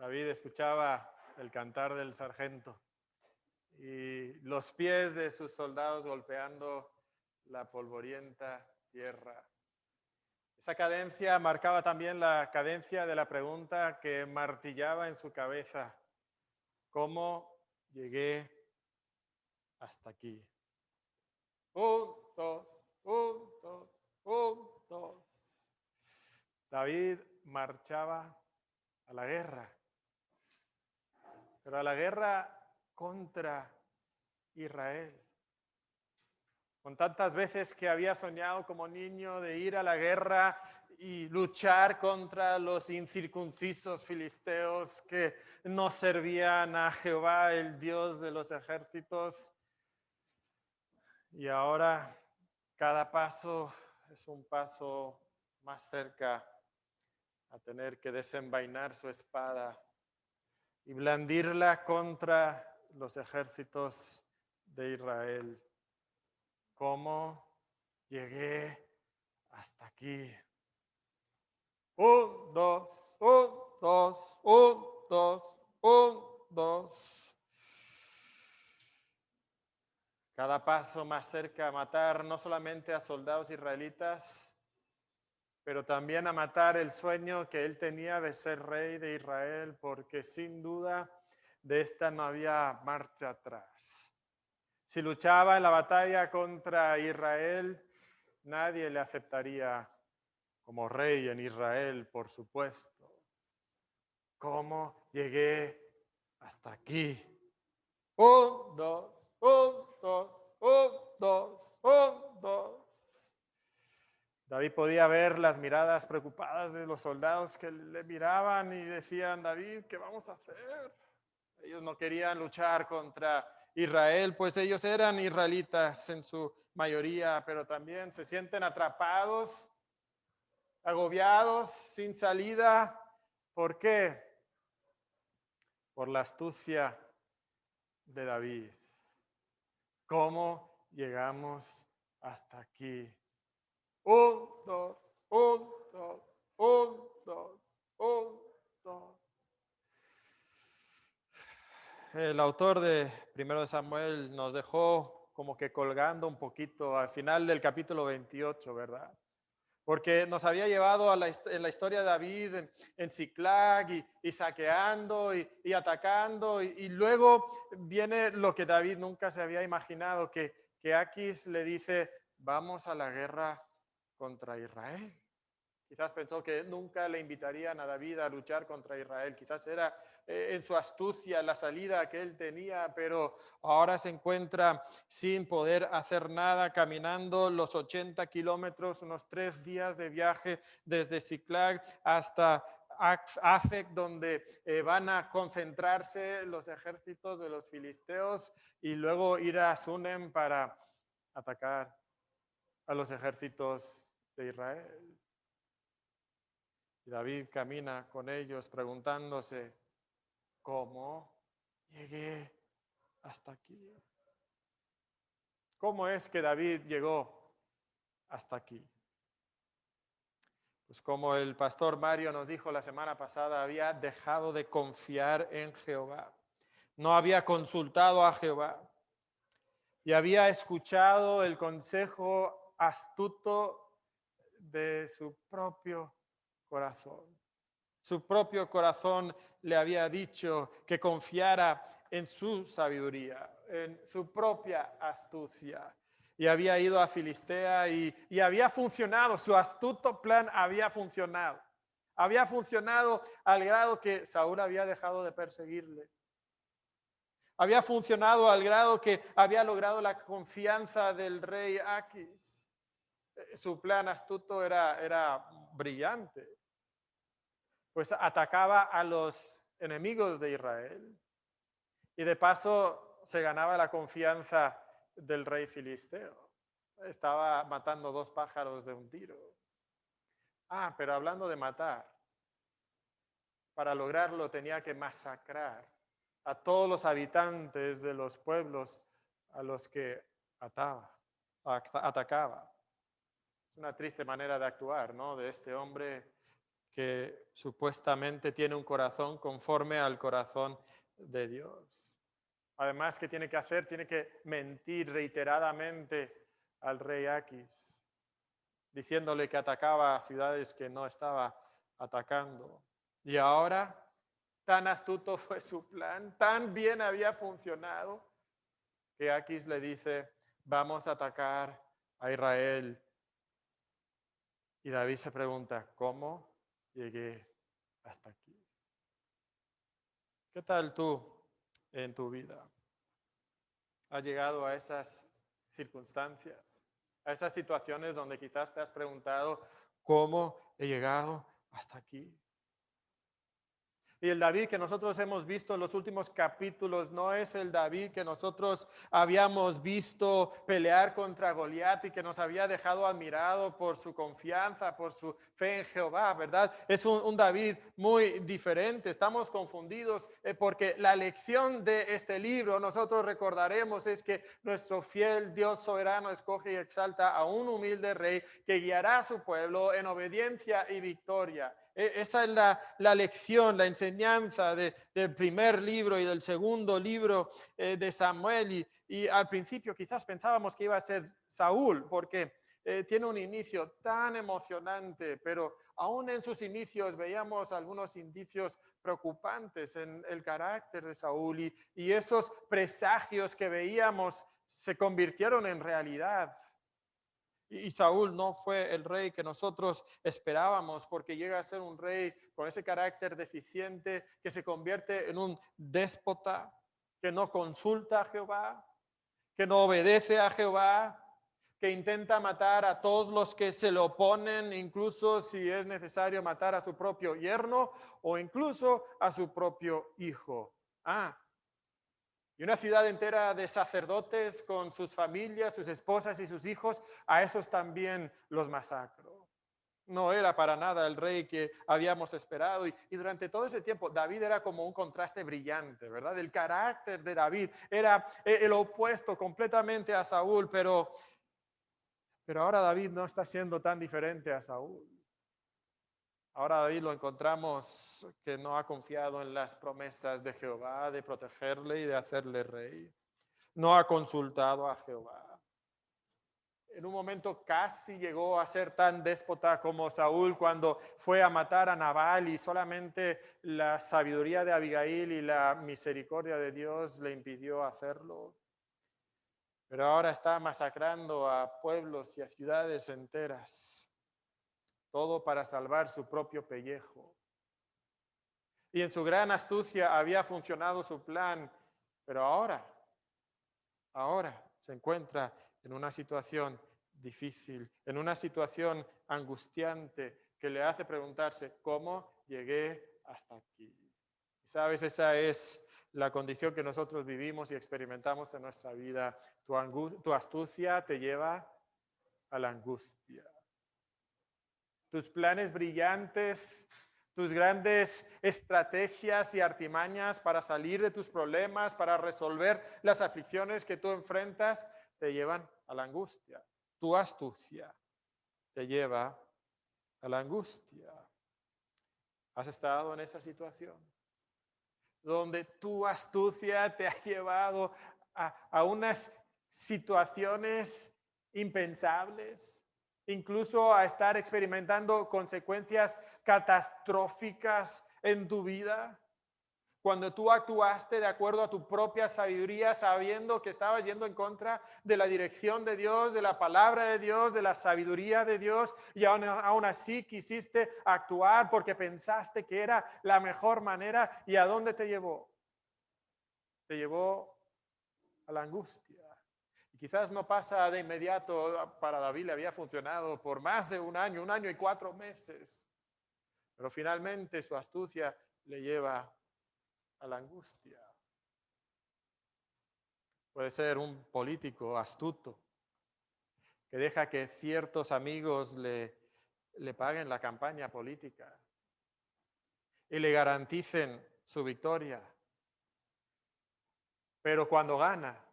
David escuchaba el cantar del sargento y los pies de sus soldados golpeando la polvorienta tierra. Esa cadencia marcaba también la cadencia de la pregunta que martillaba en su cabeza: ¿cómo llegué hasta aquí? Un, dos, un, dos, un, dos. David marchaba a la guerra, pero a la guerra contra Israel. Con tantas veces que había soñado como niño de ir a la guerra y luchar contra los incircuncisos filisteos que no servían a Jehová, el Dios de los ejércitos. Y ahora cada paso es un paso más cerca a tener que desenvainar su espada y blandirla contra los ejércitos de Israel. ¿Cómo llegué hasta aquí? Un, dos, un, dos, un, dos, un, dos. Cada paso más cerca a matar no solamente a soldados israelitas, pero también a matar el sueño que él tenía de ser rey de Israel, porque sin duda de esta no había marcha atrás. Si luchaba en la batalla contra Israel, nadie le aceptaría como rey en Israel, por supuesto. ¿Cómo llegué hasta aquí? Un, dos, un, dos, un, dos, un, dos. David podía ver las miradas preocupadas de los soldados que le miraban y decían: David, ¿qué vamos a hacer? Ellos no querían luchar contra Israel, pues ellos eran israelitas en su mayoría, pero también se sienten atrapados, agobiados, sin salida. ¿Por qué? Por la astucia de David. ¿Cómo llegamos hasta aquí? Un, dos, un, dos, un, dos, un, dos. El autor de Primero de Samuel nos dejó como que colgando un poquito al final del capítulo 28, ¿verdad? Porque nos había llevado en la historia de David en Ziklag y saqueando y atacando. Y luego viene lo que David nunca se había imaginado, que Aquis le dice: vamos a la guerra contra Israel. Quizás pensó que nunca le invitarían a David a luchar contra Israel. Quizás era en su astucia la salida que él tenía, pero ahora se encuentra sin poder hacer nada, caminando los 80 kilómetros, unos 3 días de viaje desde Ziklag hasta Afec, donde van a concentrarse los ejércitos de los filisteos y luego ir a Sunem para atacar a los ejércitos de Israel. Y David camina con ellos preguntándose: ¿cómo llegué hasta aquí? ¿Cómo es que David llegó hasta aquí? Pues como el pastor Mario nos dijo la semana pasada, había dejado de confiar en Jehová. No había consultado a Jehová y había escuchado el consejo astuto de su propio corazón. Su propio corazón le había dicho que confiara en su sabiduría, en su propia astucia. Y había ido a Filistea y había funcionado, su astuto plan había funcionado. Había funcionado al grado que Saúl había dejado de perseguirle. Había funcionado al grado que había logrado la confianza del rey Aquis. Su plan astuto era brillante. Pues atacaba a los enemigos de Israel y de paso se ganaba la confianza del rey filisteo. Estaba matando 2 pájaros de un tiro. Pero hablando de matar, para lograrlo tenía que masacrar a todos los habitantes de los pueblos a los que atacaba. Es una triste manera de actuar, ¿no? De este hombre que supuestamente tiene un corazón conforme al corazón de Dios. Además, ¿qué tiene que hacer? Tiene que mentir reiteradamente al rey Aquis, diciéndole que atacaba a ciudades que no estaba atacando. Y ahora, tan astuto fue su plan, tan bien había funcionado, que Aquis le dice, vamos a atacar a Israel. Y David se pregunta, ¿cómo llegué hasta aquí? ¿Qué tal tú en tu vida? ¿Has llegado a esas circunstancias, a esas situaciones donde quizás te has preguntado, ¿cómo he llegado hasta aquí? Y el David que nosotros hemos visto en los últimos capítulos no es el David que nosotros habíamos visto pelear contra Goliat y que nos había dejado admirado por su confianza, por su fe en Jehová, ¿verdad? Es un David muy diferente. Estamos confundidos porque la lección de este libro, nosotros recordaremos, es que nuestro fiel Dios soberano escoge y exalta a un humilde rey que guiará a su pueblo en obediencia y victoria. Esa es la lección, la enseñanza del primer libro y del segundo libro de Samuel. Y al principio quizás pensábamos que iba a ser Saúl, porque tiene un inicio tan emocionante, pero aún en sus inicios veíamos algunos indicios preocupantes en el carácter de Saúl y esos presagios que veíamos se convirtieron en realidad. Y Saúl no fue el rey que nosotros esperábamos porque llega a ser un rey con ese carácter deficiente que se convierte en un déspota, que no consulta a Jehová, que no obedece a Jehová, que intenta matar a todos los que se le oponen, incluso si es necesario matar a su propio yerno o incluso a su propio hijo. Y una ciudad entera de sacerdotes con sus familias, sus esposas y sus hijos, a esos también los masacró. No era para nada el rey que habíamos esperado. Y durante todo ese tiempo, David era como un contraste brillante, ¿verdad? El carácter de David era el opuesto completamente a Saúl, pero ahora David no está siendo tan diferente a Saúl. Ahora David lo encontramos que no ha confiado en las promesas de Jehová de protegerle y de hacerle rey. No ha consultado a Jehová. En un momento casi llegó a ser tan déspota como Saúl cuando fue a matar a Nabal y solamente la sabiduría de Abigail y la misericordia de Dios le impidió hacerlo. Pero ahora está masacrando a pueblos y a ciudades enteras, todo para salvar su propio pellejo. Y en su gran astucia había funcionado su plan, pero ahora se encuentra en una situación difícil, en una situación angustiante que le hace preguntarse, ¿cómo llegué hasta aquí? ¿Sabes? Esa es la condición que nosotros vivimos y experimentamos en nuestra vida. Tu astucia te lleva a la angustia. Tus planes brillantes, tus grandes estrategias y artimañas para salir de tus problemas, para resolver las aflicciones que tú enfrentas, te llevan a la angustia. Tu astucia te lleva a la angustia. ¿Has estado en esa situación? Donde tu astucia te ha llevado a unas situaciones impensables, incluso a estar experimentando consecuencias catastróficas en tu vida. Cuando tú actuaste de acuerdo a tu propia sabiduría, sabiendo que estabas yendo en contra de la dirección de Dios, de la palabra de Dios, de la sabiduría de Dios, y aún así quisiste actuar porque pensaste que era la mejor manera. ¿Y a dónde te llevó? Te llevó a la angustia. Y quizás no pasa de inmediato, para David le había funcionado por más de un año y 4 meses, pero finalmente su astucia le lleva a la angustia. Puede ser un político astuto que deja que ciertos amigos le paguen la campaña política y le garanticen su victoria. Pero cuando gana,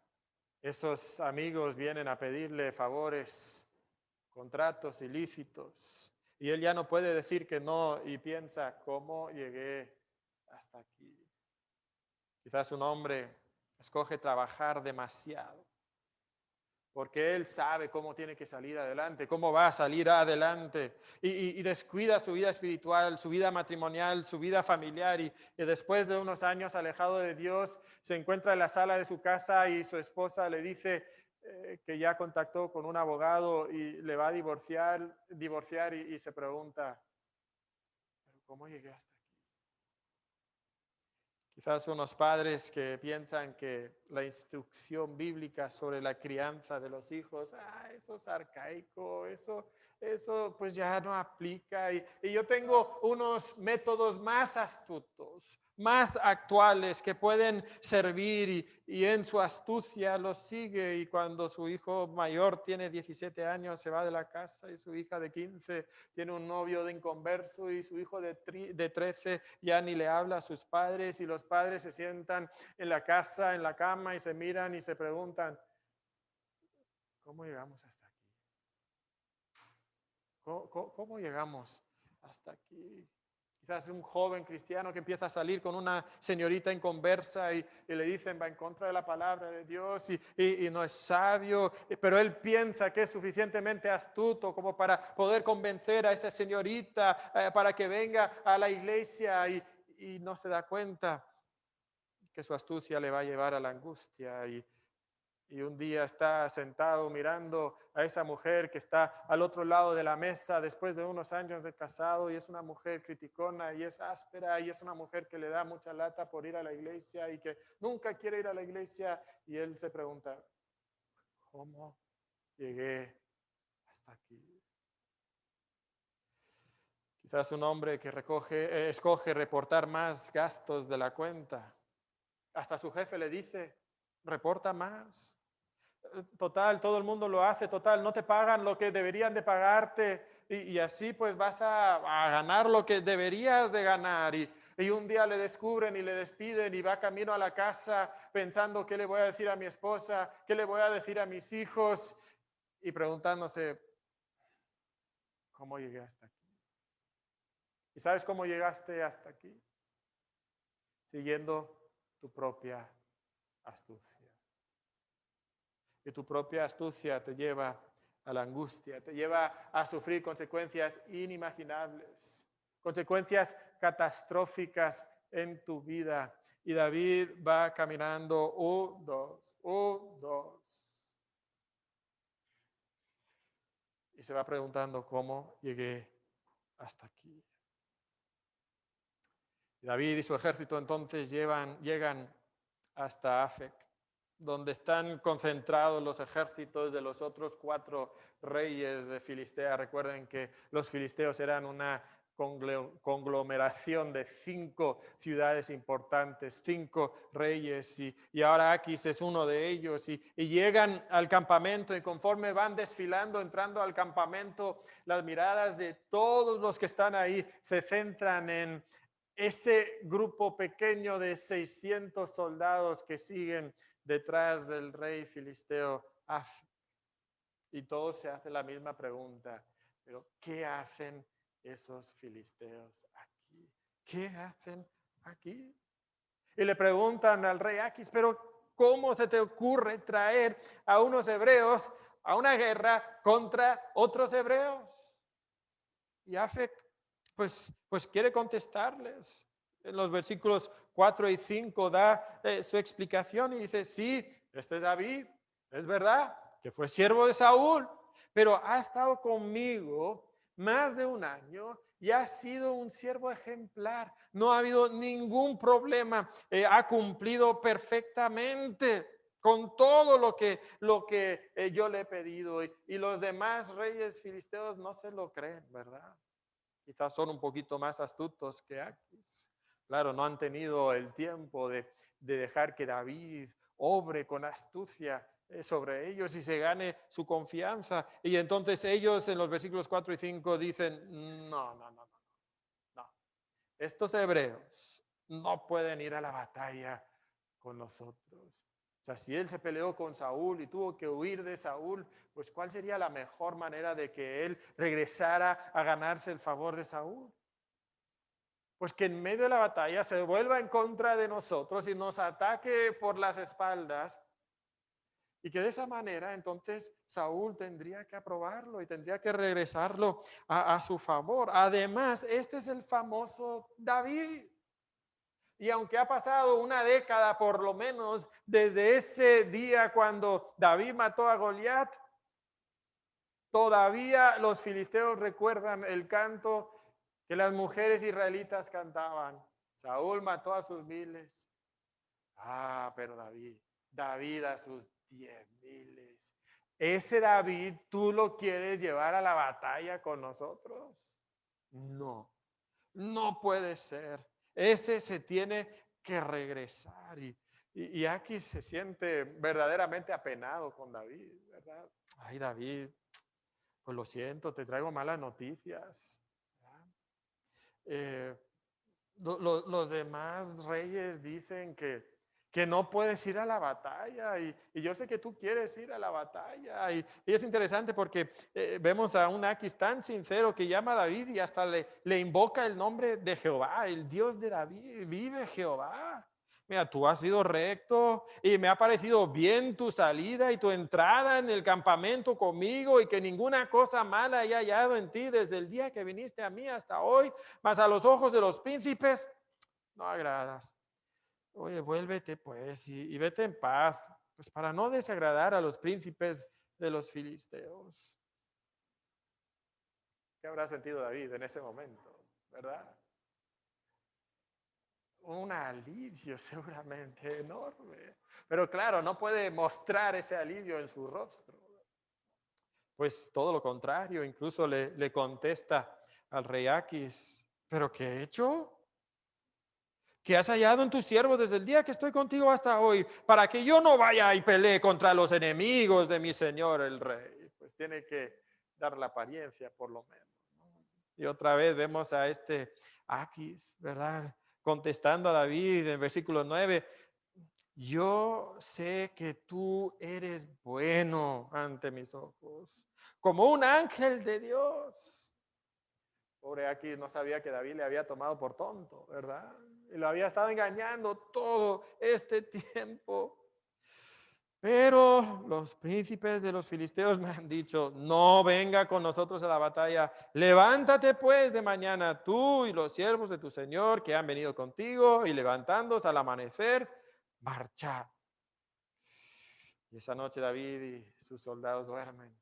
esos amigos vienen a pedirle favores, contratos ilícitos, Y él ya no puede decir que no y piensa, ¿cómo llegué hasta aquí? Quizás un hombre escoge trabajar demasiado porque él sabe cómo tiene que salir adelante, cómo va a salir adelante, y descuida su vida espiritual, su vida matrimonial, su vida familiar, y después de unos años alejado de Dios, se encuentra en la sala de su casa y su esposa le dice que ya contactó con un abogado y le va a divorciar y se pregunta, ¿pero cómo llegué hasta aquí? Quizás unos padres que piensan que la instrucción bíblica sobre la crianza de los hijos, eso es arcaico, eso pues ya no aplica. Y yo tengo unos métodos más astutos, más actuales que pueden servir y en su astucia los sigue. Y cuando su hijo mayor tiene 17 años, se va de la casa y su hija de 15 tiene un novio de inconverso y su hijo de 13 ya ni le habla a sus padres y los padres se sientan en la casa, en la cama y se miran y se preguntan, ¿cómo llegamos hasta aquí? ¿Cómo llegamos hasta aquí? Quizás un joven cristiano que empieza a salir con una señorita inconversa y le dicen va en contra de la palabra de Dios y no es sabio, pero él piensa que es suficientemente astuto como para poder convencer a esa señorita para que venga a la iglesia y no se da cuenta que su astucia le va a llevar a la angustia y un día está sentado mirando a esa mujer que está al otro lado de la mesa después de unos años de casado y es una mujer criticona y es áspera y es una mujer que le da mucha lata por ir a la iglesia y que nunca quiere ir a la iglesia y él se pregunta, ¿cómo llegué hasta aquí? Quizás un hombre que escoge reportar más gastos de la cuenta. Hasta su jefe le dice, reporta más. Total, todo el mundo lo hace, total, no te pagan lo que deberían de pagarte y así pues vas a ganar lo que deberías de ganar y un día le descubren y le despiden y va camino a la casa pensando qué le voy a decir a mi esposa, qué le voy a decir a mis hijos y preguntándose cómo llegué hasta aquí. ¿Y sabes cómo llegaste hasta aquí? Siguiendo tu propia astucia. Y tu propia astucia te lleva a la angustia, te lleva a sufrir consecuencias inimaginables, consecuencias catastróficas en tu vida. Y David va caminando, dos, y se va preguntando cómo llegué hasta aquí. Y David y su ejército entonces llegan hasta Afec, donde están concentrados los ejércitos de los otros 4 reyes de Filistea. Recuerden que los filisteos eran una conglomeración de 5 ciudades importantes, 5 reyes, y ahora Aquis es uno de ellos, y llegan al campamento, y conforme van desfilando, entrando al campamento, las miradas de todos los que están ahí se centran en ese grupo pequeño de 600 soldados que siguen detrás del rey filisteo Af. Y todos se hacen la misma pregunta, pero ¿qué hacen esos filisteos aquí? ¿Qué hacen aquí? Y le preguntan al rey Aquis, pero ¿cómo se te ocurre traer a unos hebreos a una guerra contra otros hebreos? Y Afec, pues quiere contestarles. En los versículos 4 y 5 da su explicación y dice, sí, este David, es verdad que fue siervo de Saúl, pero ha estado conmigo más de un año y ha sido un siervo ejemplar. No ha habido ningún problema, ha cumplido perfectamente con todo lo que yo le he pedido. Y los demás reyes filisteos no se lo creen, ¿verdad? Quizás son un poquito más astutos que Aquis. Claro, no han tenido el tiempo de dejar que David obre con astucia sobre ellos y se gane su confianza. Y entonces ellos en los versículos 4 y 5 dicen, no. Estos hebreos no pueden ir a la batalla con nosotros. sea, si él se peleó con Saúl y tuvo que huir de Saúl, pues ¿cuál sería la mejor manera de que él regresara a ganarse el favor de Saúl? Pues que en medio de la batalla se vuelva en contra de nosotros y nos ataque por las espaldas, y que de esa manera entonces Saúl tendría que aprobarlo y tendría que regresarlo a su favor. Además, este es el famoso David. Y aunque ha pasado una década por lo menos desde ese día cuando David mató a Goliat, todavía los filisteos recuerdan el canto que las mujeres israelitas cantaban. Saúl mató a sus miles. Ah, pero David a sus 10,000. ¿Ese David tú lo quieres llevar a la batalla con nosotros? No, no puede ser. Ese se tiene que regresar. Y aquí se siente verdaderamente apenado con David, ¿verdad? Ay, David, pues lo siento, te traigo malas noticias. Eh, los demás reyes dicen que no puedes ir a la batalla y yo sé que tú quieres ir a la batalla y es interesante porque vemos a un Aquis tan sincero que llama a David y hasta le invoca el nombre de Jehová, el Dios de David, vive Jehová. Mira, tú has sido recto y me ha parecido bien tu salida y tu entrada en el campamento conmigo y que ninguna cosa mala haya hallado en ti desde el día que viniste a mí hasta hoy, mas a los ojos de los príncipes no agradas. Oye, vuélvete pues y vete en paz, pues para no desagradar a los príncipes de los filisteos. ¿Qué habrá sentido David en ese momento, verdad? Un alivio seguramente enorme. Pero claro, no puede mostrar ese alivio en su rostro. Pues todo lo contrario, incluso le contesta al rey Aquis, ¿pero qué he hecho? ¿Qué has hallado en tu siervo desde el día que estoy contigo hasta hoy? Para que yo no vaya y pelee contra los enemigos de mi señor el rey. Pues tiene que dar la apariencia por lo menos, ¿no? Y otra vez vemos a este Aquis, ¿verdad? Contestando a David en versículo 9, yo sé que tú eres bueno ante mis ojos, como un ángel de Dios. Pobre Aquis no sabía que David le había tomado por tonto, ¿verdad? Y lo había estado engañando todo este tiempo. Pero los príncipes de los filisteos me han dicho, no venga con nosotros a la batalla. Levántate pues de mañana tú y los siervos de tu señor que han venido contigo y levantándose al amanecer, marchad. Y esa noche David y sus soldados duermen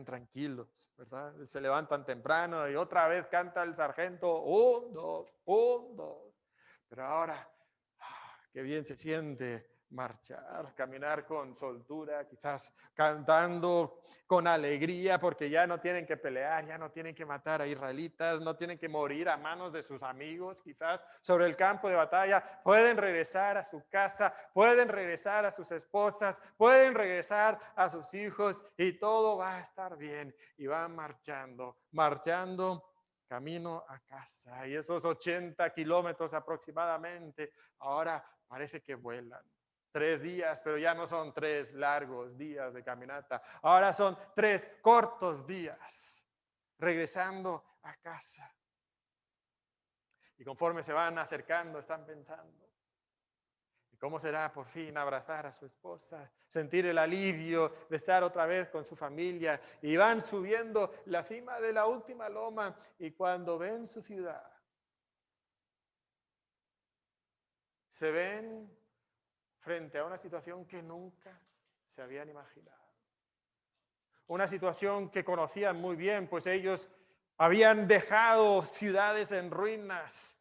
tranquilos, ¿verdad? Se levantan temprano y otra vez canta el sargento, 1, 2, 1, 2. Pero ahora, qué bien se siente marchar, caminar con soltura, quizás cantando con alegría, porque ya no tienen que pelear, ya no tienen que matar a israelitas, no tienen que morir a manos de sus amigos, quizás sobre el campo de batalla, pueden regresar a su casa, pueden regresar a sus esposas, pueden regresar a sus hijos y todo va a estar bien y van marchando camino a casa. Y esos 80 kilómetros aproximadamente ahora parece que vuelan. 3 días, pero ya no son 3 largos días de caminata. Ahora son 3 cortos días regresando a casa. Y conforme se van acercando, están pensando, ¿y cómo será por fin abrazar a su esposa? Sentir el alivio de estar otra vez con su familia. Y van subiendo la cima de la última loma y cuando ven su ciudad, se ven frente a una situación que nunca se habían imaginado. Una situación que conocían muy bien, pues ellos habían dejado ciudades en ruinas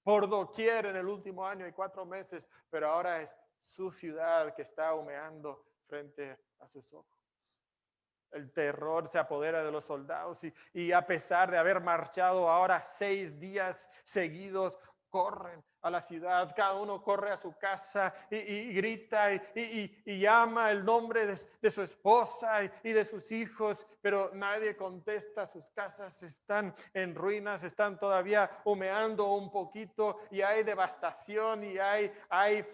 por doquier en el último año y 4 meses, pero ahora es su ciudad que está humeando frente a sus ojos. El terror se apodera de los soldados y a pesar de haber marchado ahora 6 días seguidos, corren a la ciudad, cada uno corre a su casa y grita y llama el nombre de su esposa y de sus hijos, pero nadie contesta, sus casas están en ruinas, están todavía humeando un poquito y hay devastación y hay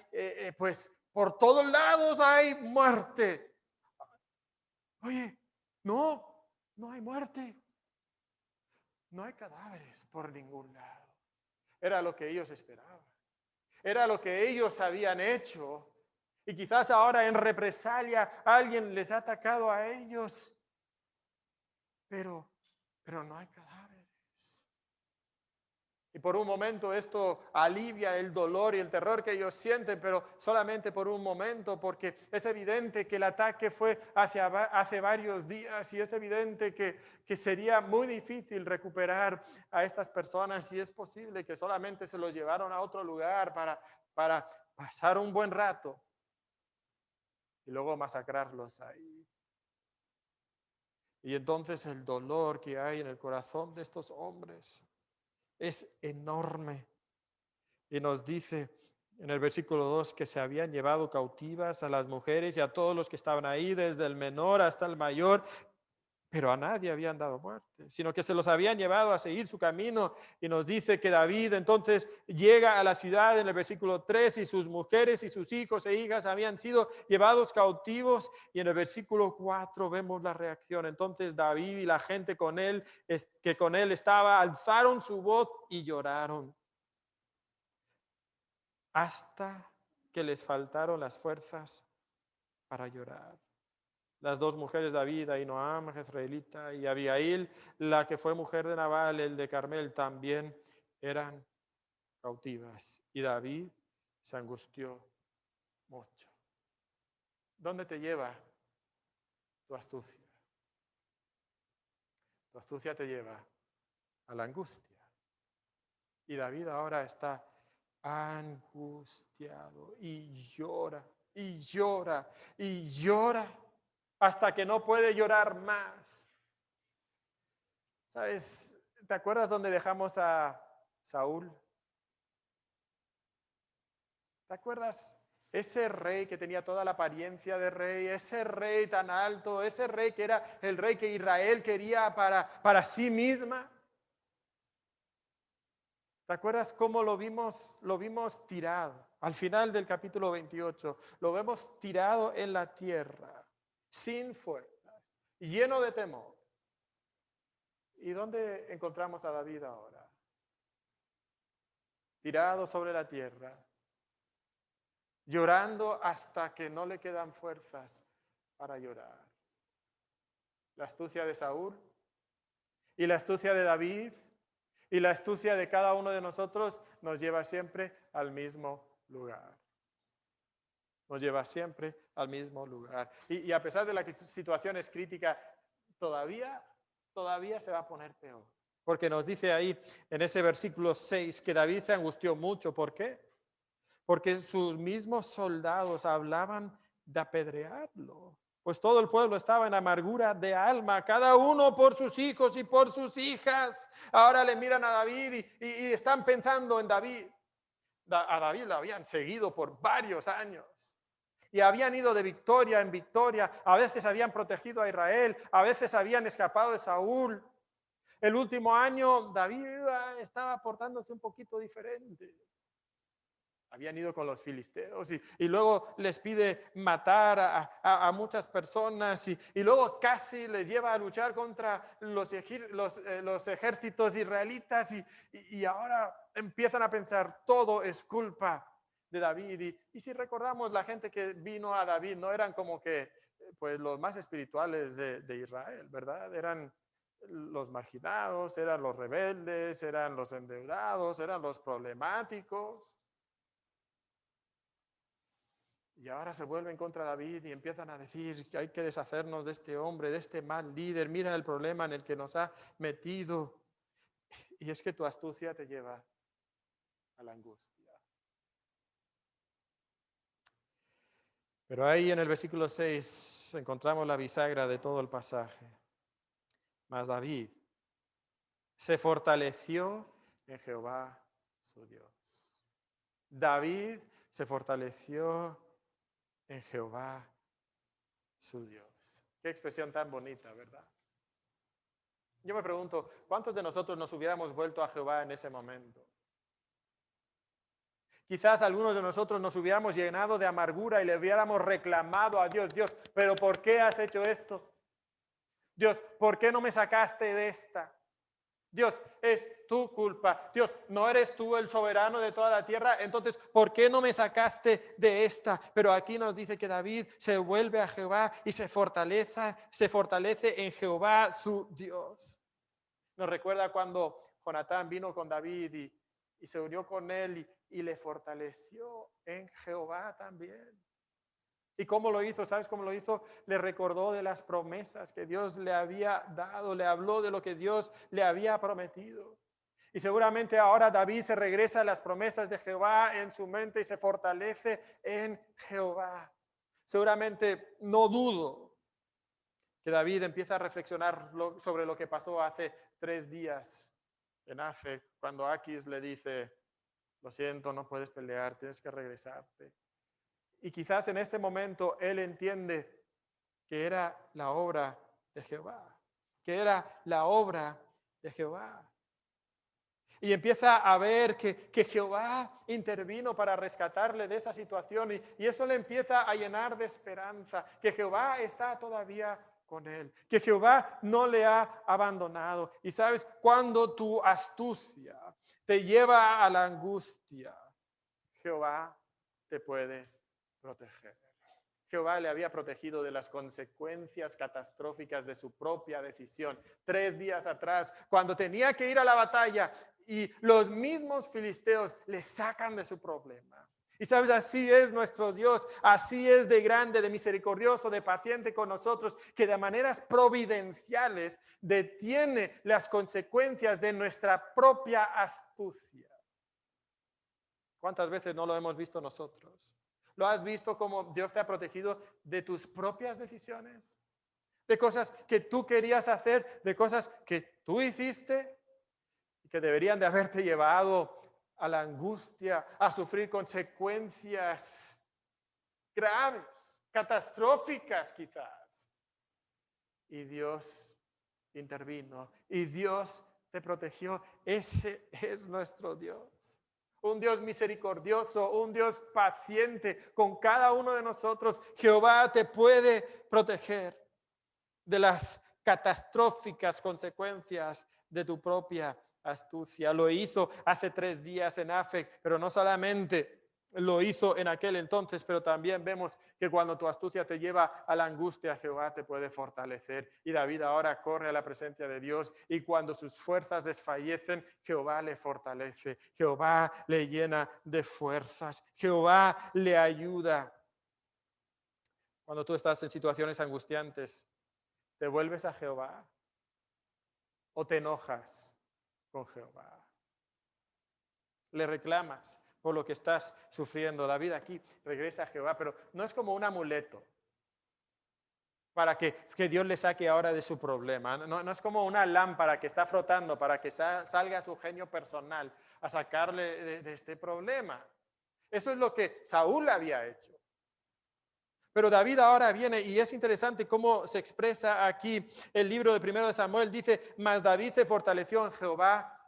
pues Por todos lados hay muerte. Oye, no hay muerte. No hay cadáveres por ningún lado. Era lo que ellos esperaban. Era lo que ellos habían hecho. Y quizás ahora en represalia alguien les ha atacado a ellos. Pero no hay cadáveres. Y por un momento esto alivia el dolor y el terror que ellos sienten, pero solamente por un momento, porque es evidente que el ataque fue hace varios días y es evidente que sería muy difícil recuperar a estas personas y es posible que solamente se los llevaron a otro lugar para pasar un buen rato y luego masacrarlos ahí. Y entonces el dolor que hay en el corazón de estos hombres es enorme. Y nos dice en el versículo 2 que se habían llevado cautivas a las mujeres y a todos los que estaban ahí, desde el menor hasta el mayor, pero a nadie habían dado muerte, sino que se los habían llevado a seguir su camino. Y nos dice que David entonces llega a la ciudad en el versículo 3 y sus mujeres y sus hijos e hijas habían sido llevados cautivos. Y en el versículo 4 vemos la reacción. Entonces David y la gente con él, que con él estaba, alzaron su voz y lloraron hasta que les faltaron las fuerzas para llorar. Las dos mujeres de David, Ahinoam, jezreelita, y Abigail, la que fue mujer de Nabal, el de Carmel, también eran cautivas. Y David se angustió mucho. ¿Dónde te lleva tu astucia? Tu astucia te lleva a la angustia. Y David ahora está angustiado y llora y llora y llora hasta que no puede llorar más. ¿Sabes? ¿Te acuerdas dónde dejamos a Saúl? ¿Te acuerdas? Ese rey que tenía toda la apariencia de rey, ese rey tan alto, ese rey que era el rey que Israel quería para sí misma. ¿Te acuerdas cómo lo vimos tirado? Al final del capítulo 28, lo vemos tirado en la tierra, sin fuerzas, lleno de temor. ¿Y dónde encontramos a David ahora? Tirado sobre la tierra, llorando hasta que no le quedan fuerzas para llorar. La astucia de Saúl y la astucia de David y la astucia de cada uno de nosotros nos lleva siempre al mismo lugar. Nos lleva siempre al mismo lugar. Y a pesar de la situación es crítica, todavía se va a poner peor. Porque nos dice ahí en ese versículo 6 que David se angustió mucho. ¿Por qué? Porque sus mismos soldados hablaban de apedrearlo. Pues todo el pueblo estaba en amargura de alma, cada uno por sus hijos y por sus hijas. Ahora le miran a David y están pensando en David. A David lo habían seguido por varios años. Y habían ido de victoria en victoria. A veces habían protegido a Israel, a veces habían escapado de Saúl. El último año David estaba portándose un poquito diferente. Habían ido con los filisteos y luego les pide matar a muchas personas y luego casi les lleva a luchar contra los ejércitos israelitas y ahora empiezan a pensar todo es culpa de David. Y si recordamos, la gente que vino a David no eran como que pues los más espirituales de Israel, ¿verdad? Eran los marginados, eran los rebeldes, eran los endeudados, eran los problemáticos. Y ahora se vuelven contra David y empiezan a decir que hay que deshacernos de este hombre, de este mal líder. Mira el problema en el que nos ha metido. Y es que tu astucia te lleva a la angustia. Pero ahí en el versículo 6 encontramos la bisagra de todo el pasaje. Mas David se fortaleció en Jehová su Dios. David se fortaleció en Jehová su Dios. Qué expresión tan bonita, ¿verdad? Yo me pregunto, ¿cuántos de nosotros nos hubiéramos vuelto a Jehová en ese momento? Quizás algunos de nosotros nos hubiéramos llenado de amargura y le hubiéramos reclamado a Dios, Dios, ¿pero por qué has hecho esto? Dios, ¿por qué no me sacaste de esta? Dios, es tu culpa. Dios, ¿no eres tú el soberano de toda la tierra? Entonces, ¿por qué no me sacaste de esta? Pero aquí nos dice que David se vuelve a Jehová y se fortalece en Jehová su Dios. Nos recuerda cuando Jonatán vino con David y se unió con él y le fortaleció en Jehová también. ¿Y cómo lo hizo? ¿Sabes cómo lo hizo? Le recordó de las promesas que Dios le había dado, le habló de lo que Dios le había prometido. Y seguramente ahora David se regresa a las promesas de Jehová en su mente y se fortalece en Jehová. Seguramente no dudo que David empieza a reflexionar sobre lo que pasó hace 3 días en Afec, cuando Aquis le dice, lo siento, no puedes pelear, tienes que regresarte. Y quizás en este momento él entiende que era la obra de Jehová, que era la obra de Jehová. Y empieza a ver que Jehová intervino para rescatarle de esa situación y eso le empieza a llenar de esperanza, que Jehová está todavía con él, que Jehová no le ha abandonado. Y sabes, cuando tu astucia te lleva a la angustia, Jehová te puede proteger. Jehová le había protegido de las consecuencias catastróficas de su propia decisión. 3 días atrás, cuando tenía que ir a la batalla y los mismos filisteos le sacan de su problema. Y sabes, así es nuestro Dios, así es de grande, de misericordioso, de paciente con nosotros, que de maneras providenciales detiene las consecuencias de nuestra propia astucia. ¿Cuántas veces no lo hemos visto nosotros? ¿Lo has visto como Dios te ha protegido de tus propias decisiones? De cosas que tú querías hacer, de cosas que tú hiciste y que deberían de haberte llevado a la angustia, a sufrir consecuencias graves, catastróficas quizás. Y Dios intervino y Dios te protegió. Ese es nuestro Dios. Un Dios misericordioso, un Dios paciente con cada uno de nosotros. Jehová te puede proteger de las catastróficas consecuencias de tu propia astucia. Lo hizo hace 3 días en Afec, pero no solamente lo hizo en aquel entonces, pero también vemos que cuando tu astucia te lleva a la angustia, Jehová te puede fortalecer. Y David ahora corre a la presencia de Dios y cuando sus fuerzas desfallecen, Jehová le fortalece, Jehová le llena de fuerzas, Jehová le ayuda. Cuando tú estás en situaciones angustiantes, ¿te vuelves a Jehová o te enojas con Jehová? Le reclamas por lo que estás sufriendo. David aquí regresa a Jehová, pero no es como un amuleto para que Dios le saque ahora de su problema. No es como una lámpara que está frotando para que salga su genio personal a sacarle de este problema. Eso es lo que Saúl había hecho. Pero David ahora viene y es interesante cómo se expresa aquí el libro de 1 de Samuel. Dice, mas David se fortaleció en Jehová,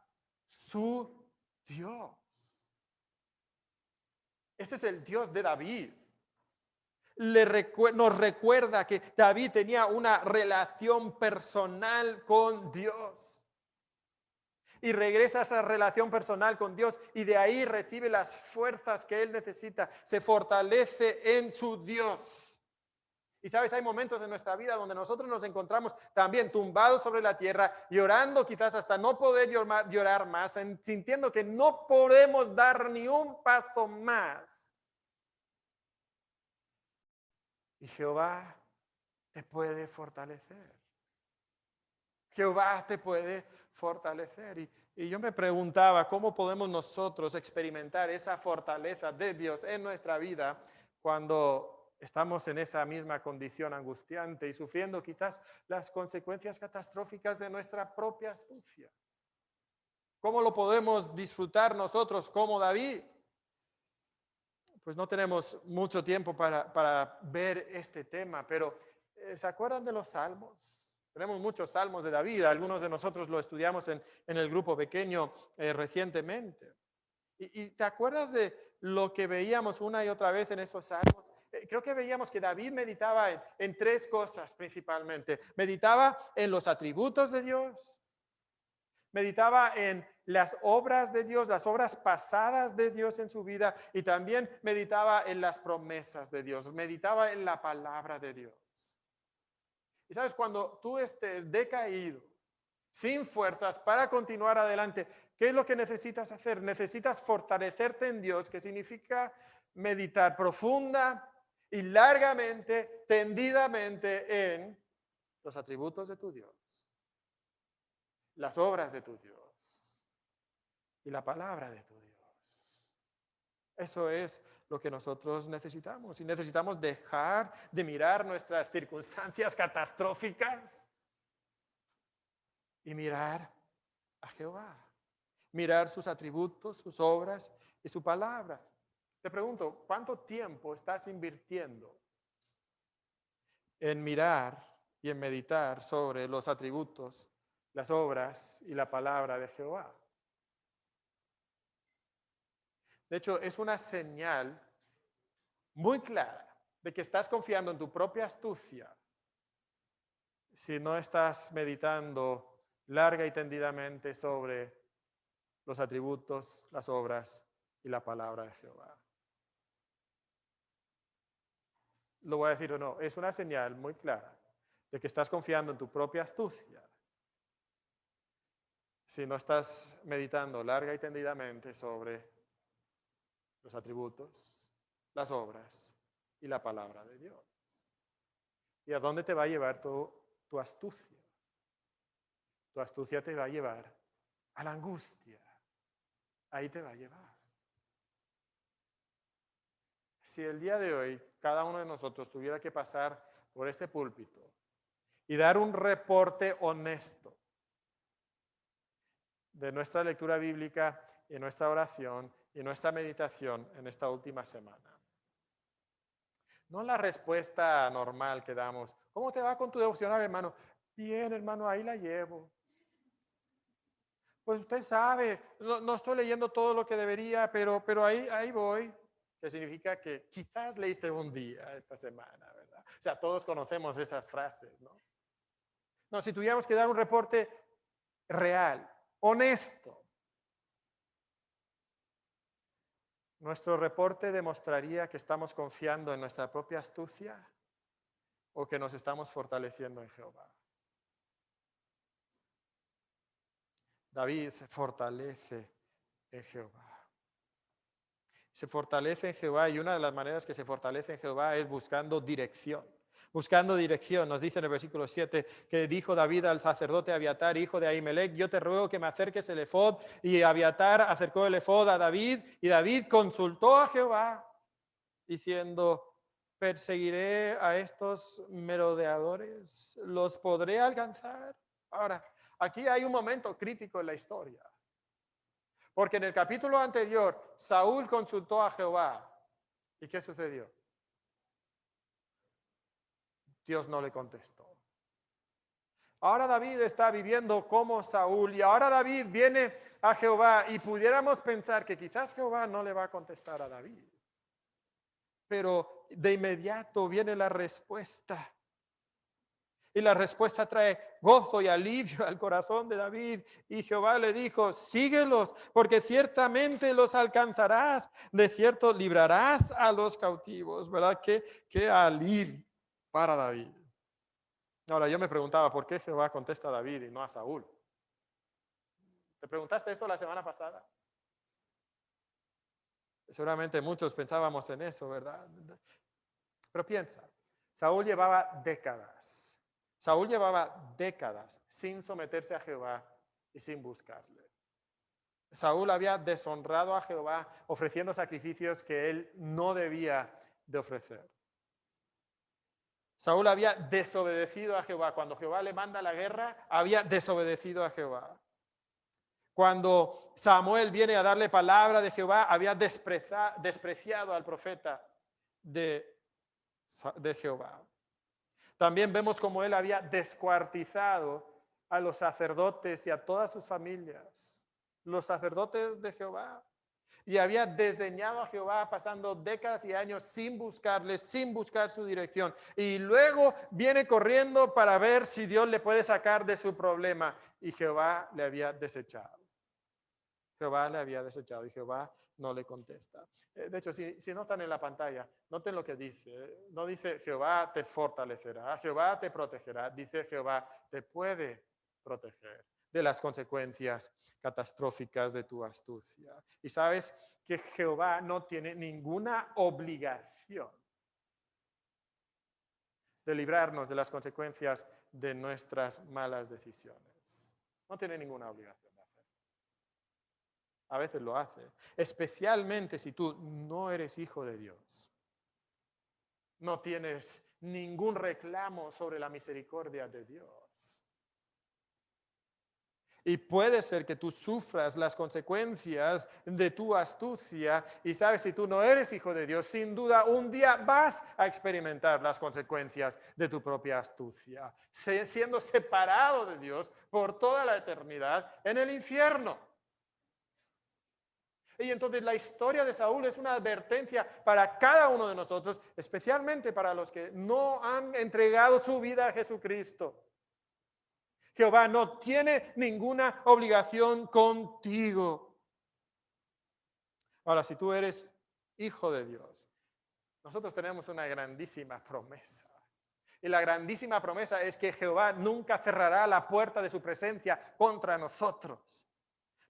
su Dios. Este es el Dios de David. Nos recuerda que David tenía una relación personal con Dios. Y regresa a esa relación personal con Dios y de ahí recibe las fuerzas que él necesita. Se fortalece en su Dios. Y sabes, hay momentos en nuestra vida donde nosotros nos encontramos también tumbados sobre la tierra, llorando quizás hasta no poder llorar más, sintiendo que no podemos dar ni un paso más. Y Jehová te puede fortalecer. Jehová te puede fortalecer. Y yo me preguntaba, ¿cómo podemos nosotros experimentar esa fortaleza de Dios en nuestra vida cuando estamos en esa misma condición angustiante y sufriendo quizás las consecuencias catastróficas de nuestra propia astucia? ¿Cómo lo podemos disfrutar nosotros como David? Pues no tenemos mucho tiempo para ver este tema, pero ¿se acuerdan de los salmos? Tenemos muchos salmos de David, algunos de nosotros lo estudiamos en el grupo pequeño recientemente. Y te acuerdas de lo que veíamos una y otra vez en esos salmos? Creo que veíamos que David meditaba en tres cosas principalmente. Meditaba en los atributos de Dios, meditaba en las obras de Dios, las obras pasadas de Dios en su vida, y también meditaba en las promesas de Dios, meditaba en la palabra de Dios. Y sabes, cuando tú estés decaído, sin fuerzas para continuar adelante, ¿qué es lo que necesitas hacer? Necesitas fortalecerte en Dios, que significa meditar profunda y largamente, tendidamente en los atributos de tu Dios, las obras de tu Dios y la palabra de tu Dios. Eso es lo que nosotros necesitamos. Y necesitamos dejar de mirar nuestras circunstancias catastróficas y mirar a Jehová. Mirar sus atributos, sus obras y su palabra. Te pregunto, ¿cuánto tiempo estás invirtiendo en mirar y en meditar sobre los atributos, las obras y la palabra de Jehová? De hecho, es una señal muy clara de que estás confiando en tu propia astucia si no estás meditando larga y tendidamente sobre los atributos, las obras y la palabra de Jehová. Lo voy a decir o no, es una señal muy clara de que estás confiando en tu propia astucia si no estás meditando larga y tendidamente sobre los atributos, las obras y la palabra de Dios. ¿Y a dónde te va a llevar tu astucia? Tu astucia te va a llevar a la angustia. Ahí te va a llevar. Si el día de hoy cada uno de nosotros tuviera que pasar por este púlpito y dar un reporte honesto de nuestra lectura bíblica y nuestra oración y nuestra meditación en esta última semana. No la respuesta normal que damos. ¿Cómo te va con tu devocional, hermano? Bien, hermano, ahí la llevo. Pues usted sabe, no estoy leyendo todo lo que debería, pero ahí voy. Que significa que quizás leíste un día esta semana, ¿verdad? O sea, todos conocemos esas frases, ¿no? No, si tuviéramos que dar un reporte real, honesto, nuestro reporte demostraría que estamos confiando en nuestra propia astucia o que nos estamos fortaleciendo en Jehová. David se fortalece en Jehová. Se fortalece en Jehová y una de las maneras que se fortalece en Jehová es buscando dirección. Buscando dirección, nos dice en el versículo 7 que dijo David al sacerdote Abiatar, hijo de Ahimelech, yo te ruego que me acerques el efod. Y Abiatar acercó el efod a David y David consultó a Jehová diciendo, perseguiré a estos merodeadores, ¿los podré alcanzar? Ahora, aquí hay un momento crítico en la historia. Porque en el capítulo anterior, Saúl consultó a Jehová. ¿Y qué sucedió? Dios no le contestó. Ahora David está viviendo como Saúl y ahora David viene a Jehová y pudiéramos pensar que quizás Jehová no le va a contestar a David. Pero de inmediato viene la respuesta. Y la respuesta trae gozo y alivio al corazón de David. Y Jehová le dijo, síguelos, porque ciertamente los alcanzarás. De cierto, librarás a los cautivos. ¿Verdad? Qué alivio para David. Ahora, yo me preguntaba, ¿por qué Jehová contesta a David y no a Saúl? ¿Te preguntaste esto la semana pasada? Seguramente muchos pensábamos en eso, ¿verdad? Pero piensa, Saúl llevaba décadas sin someterse a Jehová y sin buscarle. Saúl había deshonrado a Jehová ofreciendo sacrificios que él no debía de ofrecer. Saúl había desobedecido a Jehová. Cuando Jehová le manda la guerra, había desobedecido a Jehová. Cuando Samuel viene a darle palabra de Jehová, había despreciado al profeta de Jehová. También vemos cómo él había descuartizado a los sacerdotes y a todas sus familias, los sacerdotes de Jehová. y había desdeñado a Jehová, pasando décadas y años sin buscarle, sin buscar su dirección. Y luego viene corriendo para ver si Dios le puede sacar de su problema. Y Jehová le había desechado. Jehová le había desechado y Jehová no le contesta. De hecho, si notan en la pantalla, noten lo que dice. No dice Jehová te fortalecerá, Jehová te protegerá. Dice Jehová te puede proteger de las consecuencias catastróficas de tu astucia. Y sabes que Jehová no tiene ninguna obligación de librarnos de las consecuencias de nuestras malas decisiones. No tiene ninguna obligación de hacerlo. A veces lo hace, especialmente si tú no eres hijo de Dios. No tienes ningún reclamo sobre la misericordia de Dios. Y puede ser que tú sufras las consecuencias de tu astucia y sabes, si tú no eres hijo de Dios, sin duda un día vas a experimentar las consecuencias de tu propia astucia, siendo separado de Dios por toda la eternidad en el infierno. Y entonces la historia de Saúl es una advertencia para cada uno de nosotros, especialmente para los que no han entregado su vida a Jesucristo. Jehová no tiene ninguna obligación contigo. Ahora, si tú eres hijo de Dios, nosotros tenemos una grandísima promesa. Y la grandísima promesa es que Jehová nunca cerrará la puerta de su presencia contra nosotros.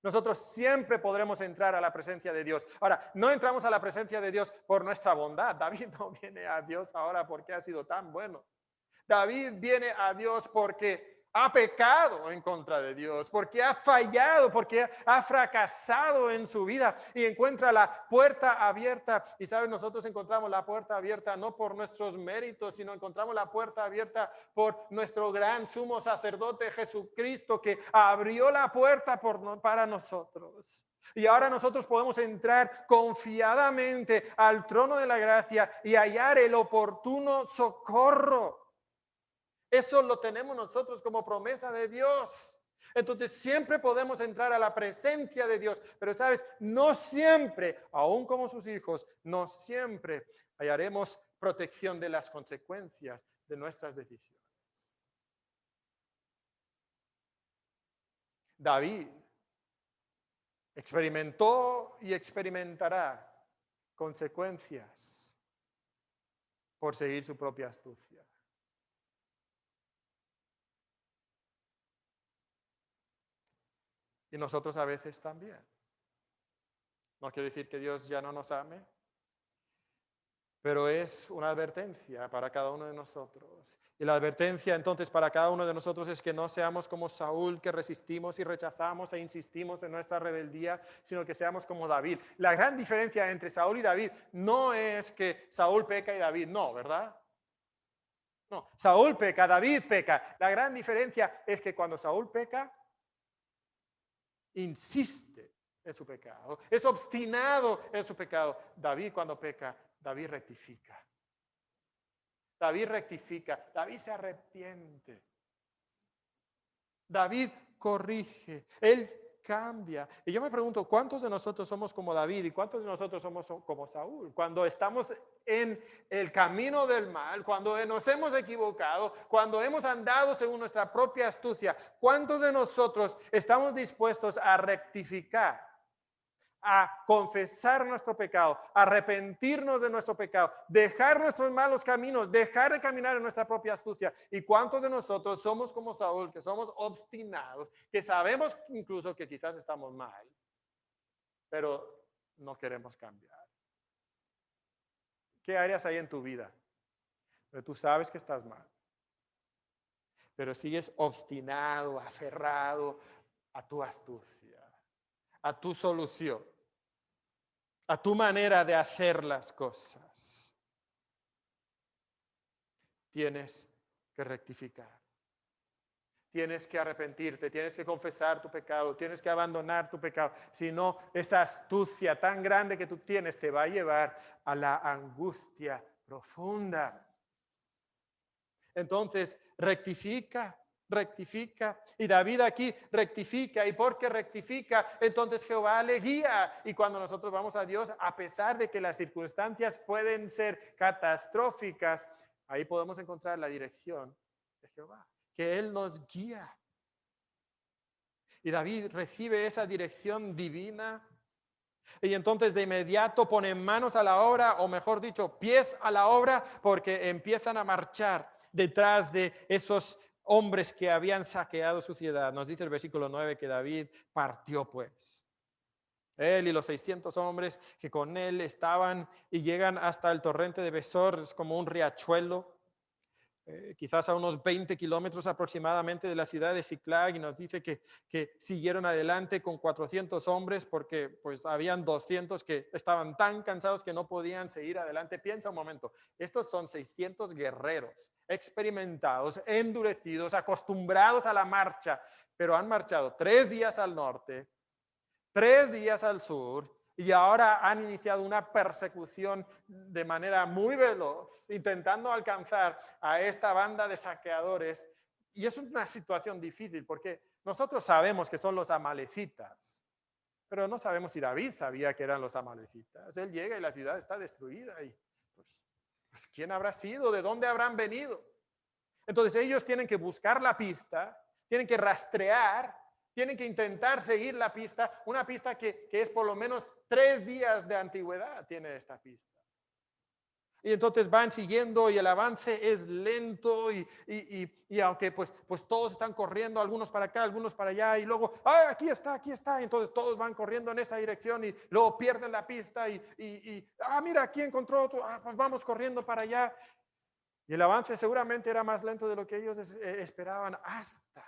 Nosotros siempre podremos entrar a la presencia de Dios. Ahora, no entramos a la presencia de Dios por nuestra bondad. David no viene a Dios ahora porque ha sido tan bueno. David viene a Dios porque ha pecado en contra de Dios, porque ha fallado, porque ha fracasado en su vida y encuentra la puerta abierta. Y saben, nosotros encontramos la puerta abierta no por nuestros méritos, sino encontramos la puerta abierta por nuestro gran sumo sacerdote Jesucristo, que abrió la puerta para nosotros. Y ahora nosotros podemos entrar confiadamente al trono de la gracia y hallar el oportuno socorro. Eso lo tenemos nosotros como promesa de Dios. Entonces siempre podemos entrar a la presencia de Dios, pero sabes, no siempre, aún como sus hijos, no siempre hallaremos protección de las consecuencias de nuestras decisiones. David experimentó y experimentará consecuencias por seguir su propia astucia. Y nosotros a veces también. No quiero decir que Dios ya no nos ame, pero es una advertencia para cada uno de nosotros. Y la advertencia entonces para cada uno de nosotros es que no seamos como Saúl, que resistimos y rechazamos e insistimos en nuestra rebeldía, sino que seamos como David. La gran diferencia entre Saúl y David no es que Saúl peca y David no, ¿verdad? No, Saúl peca, David peca. La gran diferencia es que cuando Saúl peca, insiste en su pecado, es obstinado en su pecado. David cuando peca, David rectifica. David rectifica, David se arrepiente. David corrige, él cambia. Y yo me pregunto, ¿cuántos de nosotros somos como David y cuántos de nosotros somos como Saúl? Cuando estamos en el camino del mal, cuando nos hemos equivocado, cuando hemos andado según nuestra propia astucia, ¿cuántos de nosotros estamos dispuestos a rectificar? A confesar nuestro pecado, arrepentirnos de nuestro pecado, dejar nuestros malos caminos, dejar de caminar en nuestra propia astucia. ¿Y cuántos de nosotros somos como Saúl, que somos obstinados, que sabemos incluso que quizás estamos mal, pero no queremos cambiar? ¿Qué áreas hay en tu vida donde tú sabes que estás mal, pero sigues obstinado, aferrado a tu astucia, a tu solución, a tu manera de hacer las cosas? Tienes que rectificar. Tienes que arrepentirte, tienes que confesar tu pecado, tienes que abandonar tu pecado. Si no, esa astucia tan grande que tú tienes te va a llevar a la angustia profunda. Entonces, rectifica, rectifica. Y David aquí rectifica. ¿Y porque rectifica? Entonces Jehová le guía. Y cuando nosotros vamos a Dios, a pesar de que las circunstancias pueden ser catastróficas, ahí podemos encontrar la dirección de Jehová, que Él nos guía. Y David recibe esa dirección divina. Y entonces de inmediato pone manos a la obra, o mejor dicho, pies a la obra, porque empiezan a marchar detrás de esos hombres que habían saqueado su ciudad. Nos dice el versículo 9 que David partió pues. Él y los 600 hombres que con él estaban y llegan hasta el torrente de Besor, es como un riachuelo. Quizás a unos 20 kilómetros aproximadamente de la ciudad de Siclag, y nos dice que siguieron adelante con 400 hombres porque pues habían 200 que estaban tan cansados que no podían seguir adelante. Piensa un momento, estos son 600 guerreros experimentados, endurecidos, acostumbrados a la marcha, pero han marchado 3 días al norte, 3 días al sur, y ahora han iniciado una persecución de manera muy veloz, intentando alcanzar a esta banda de saqueadores. Y es una situación difícil porque nosotros sabemos que son los amalecitas, pero no sabemos si David sabía que eran los amalecitas. Él llega y la ciudad está destruida. Y pues ¿quién habrá sido? ¿De dónde habrán venido? Entonces ellos tienen que buscar la pista, tienen que rastrear, tienen que intentar seguir la pista, una pista que es por lo menos 3 días de antigüedad tiene esta pista. Y entonces van siguiendo y el avance es lento y aunque pues todos están corriendo, algunos para acá, algunos para allá, y luego, ¡ah, aquí está! Y entonces todos van corriendo en esa dirección y luego pierden la pista ¡ah, mira, aquí encontró otro! ¡Ah, pues vamos corriendo para allá! Y el avance seguramente era más lento de lo que ellos esperaban, hasta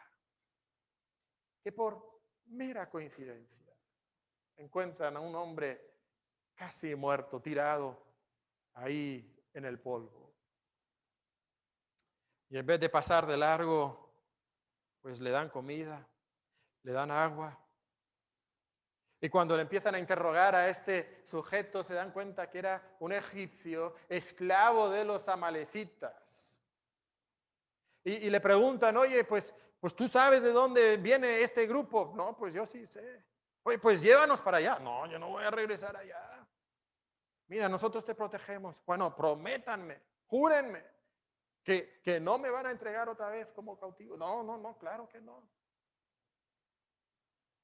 que por mera coincidencia encuentran a un hombre casi muerto, tirado ahí en el polvo. Y en vez de pasar de largo, pues le dan comida, le dan agua. Y cuando le empiezan a interrogar a este sujeto, se dan cuenta que era un egipcio esclavo de los amalecitas. Y le preguntan, oye, pues tú sabes de dónde viene este grupo. No, pues yo sí sé. Oye, pues llévanos para allá. No, yo no voy a regresar allá. Mira, nosotros te protegemos. Bueno, prométanme, júrenme que no me van a entregar otra vez como cautivo. No, claro que no.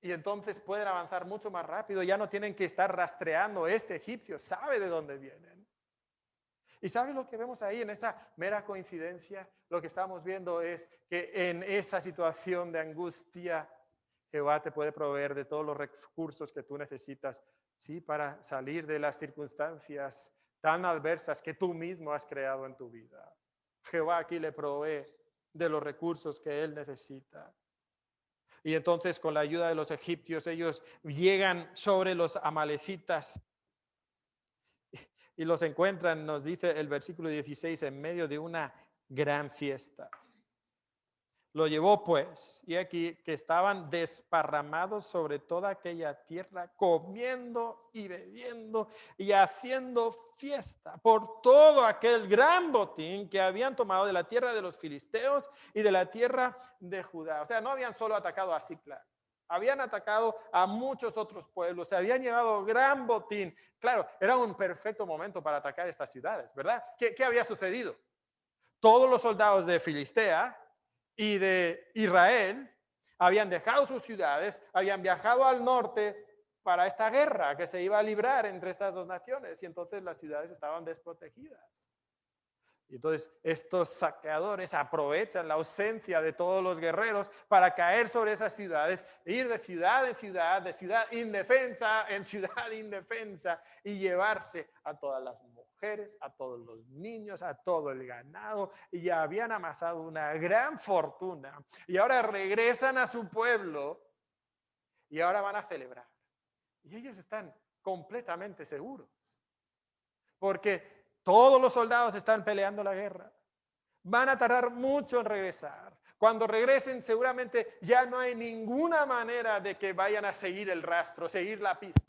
Y entonces pueden avanzar mucho más rápido. Ya no tienen que estar rastreando. Este egipcio sabe de dónde vienen. ¿Y sabe lo que vemos ahí en esa mera coincidencia? Lo que estamos viendo es que en esa situación de angustia, Jehová te puede proveer de todos los recursos que tú necesitas, sí, para salir de las circunstancias tan adversas que tú mismo has creado en tu vida. Jehová aquí le provee de los recursos que él necesita. Y entonces con la ayuda de los egipcios ellos llegan sobre los amalecitas y los encuentran, nos dice el versículo 16, en medio de una gran fiesta. Lo llevó pues, y aquí que estaban desparramados sobre toda aquella tierra, comiendo y bebiendo y haciendo fiesta por todo aquel gran botín que habían tomado de la tierra de los filisteos y de la tierra de Judá. O sea, no habían solo atacado a Siclag, habían atacado a muchos otros pueblos, se habían llevado gran botín. Claro, era un perfecto momento para atacar estas ciudades, ¿verdad? ¿Qué había sucedido? Todos los soldados de Filistea y de Israel habían dejado sus ciudades, habían viajado al norte para esta guerra que se iba a librar entre estas dos naciones, y entonces las ciudades estaban desprotegidas. Y entonces estos saqueadores aprovechan la ausencia de todos los guerreros para caer sobre esas ciudades, ir de ciudad en ciudad, de ciudad indefensa en ciudad indefensa, y llevarse a todas las mujeres, a todos los niños, a todo el ganado, y ya habían amasado una gran fortuna. Y ahora regresan a su pueblo y ahora van a celebrar. Y ellos están completamente seguros, porque todos los soldados están peleando la guerra. Van a tardar mucho en regresar. Cuando regresen, seguramente ya no hay ninguna manera de que vayan a seguir el rastro, seguir la pista.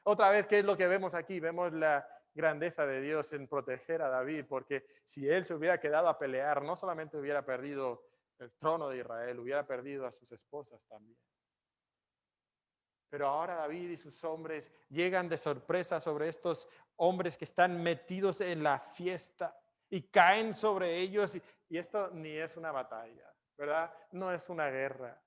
Otra vez, ¿qué es lo que vemos aquí? Vemos la grandeza de Dios en proteger a David, porque si él se hubiera quedado a pelear, no solamente hubiera perdido el trono de Israel, hubiera perdido a sus esposas también. Pero ahora David y sus hombres llegan de sorpresa sobre estos hombres que están metidos en la fiesta y caen sobre ellos. Y esto ni es una batalla, ¿verdad? No es una guerra.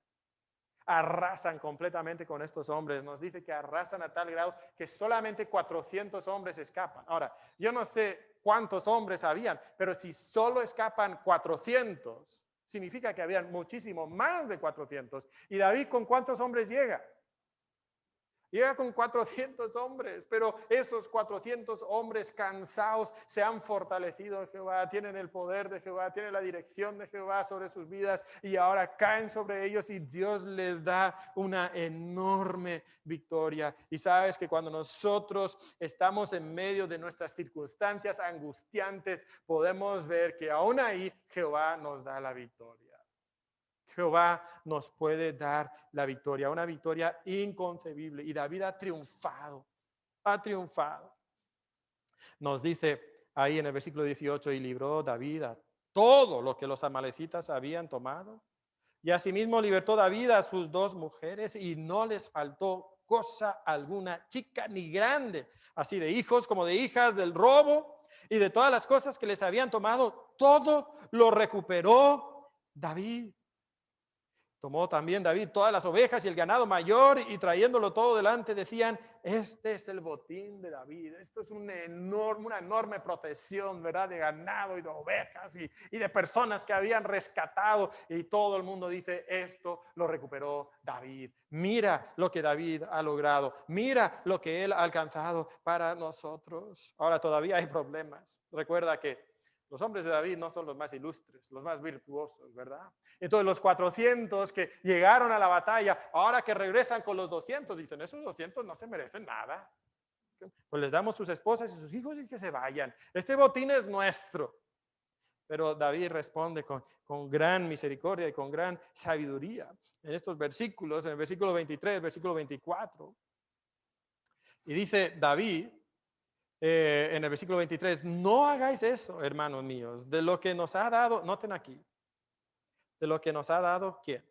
Arrasan completamente con estos hombres. Nos dice que arrasan a tal grado que solamente 400 hombres escapan. Ahora, yo no sé cuántos hombres habían, pero si solo escapan 400, significa que habían muchísimo más de 400. ¿Y David con cuántos hombres llega? Llega con 400 hombres, pero esos 400 hombres cansados se han fortalecido en Jehová, tienen el poder de Jehová, tienen la dirección de Jehová sobre sus vidas y ahora caen sobre ellos y Dios les da una enorme victoria. Y sabes que cuando nosotros estamos en medio de nuestras circunstancias angustiantes, podemos ver que aún ahí Jehová nos da la victoria. Jehová nos puede dar la victoria, una victoria inconcebible. Y David ha triunfado, ha triunfado. Nos dice ahí en el versículo 18, y libró David a todo lo que los amalecitas habían tomado. Y asimismo libertó David a sus 2 mujeres y no les faltó cosa alguna, chica ni grande, así de hijos como de hijas, del robo y de todas las cosas que les habían tomado, todo lo recuperó David. Tomó también David todas las ovejas y el ganado mayor y trayéndolo todo delante decían, este es el botín de David. Esto es una enorme protección, ¿verdad? De ganado y de ovejas y de personas que habían rescatado. Y todo el mundo dice, esto lo recuperó David. Mira lo que David ha logrado. Mira lo que él ha alcanzado para nosotros. Ahora todavía hay problemas. Recuerda que los hombres de David no son los más ilustres, los más virtuosos, ¿verdad? Entonces los 400 que llegaron a la batalla, ahora que regresan con los 200, dicen, esos 200 no se merecen nada. Pues les damos sus esposas y sus hijos y que se vayan. Este botín es nuestro. Pero David responde con gran misericordia y con gran sabiduría en estos versículos, en el versículo 23, versículo 24. Y dice David, en el versículo 23, no hagáis eso, hermanos míos, de lo que nos ha dado, noten aquí, de lo que nos ha dado, ¿quién?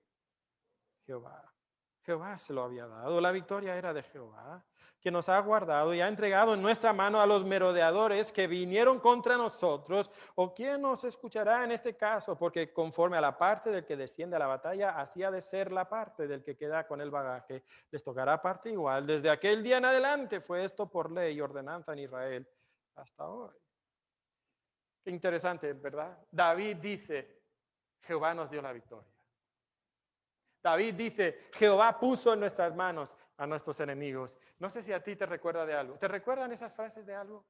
Jehová. Jehová se lo había dado, la victoria era de Jehová, que nos ha guardado y ha entregado en nuestra mano a los merodeadores que vinieron contra nosotros. ¿O quién nos escuchará en este caso? Porque conforme a la parte del que desciende a la batalla, así ha de ser la parte del que queda con el bagaje. Les tocará parte igual. Desde aquel día en adelante fue esto por ley y ordenanza en Israel hasta hoy. Qué interesante, ¿verdad? David dice, Jehová nos dio la victoria. David dice, Jehová puso en nuestras manos a nuestros enemigos. No sé si a ti te recuerda de algo. ¿Te recuerdan esas frases de algo?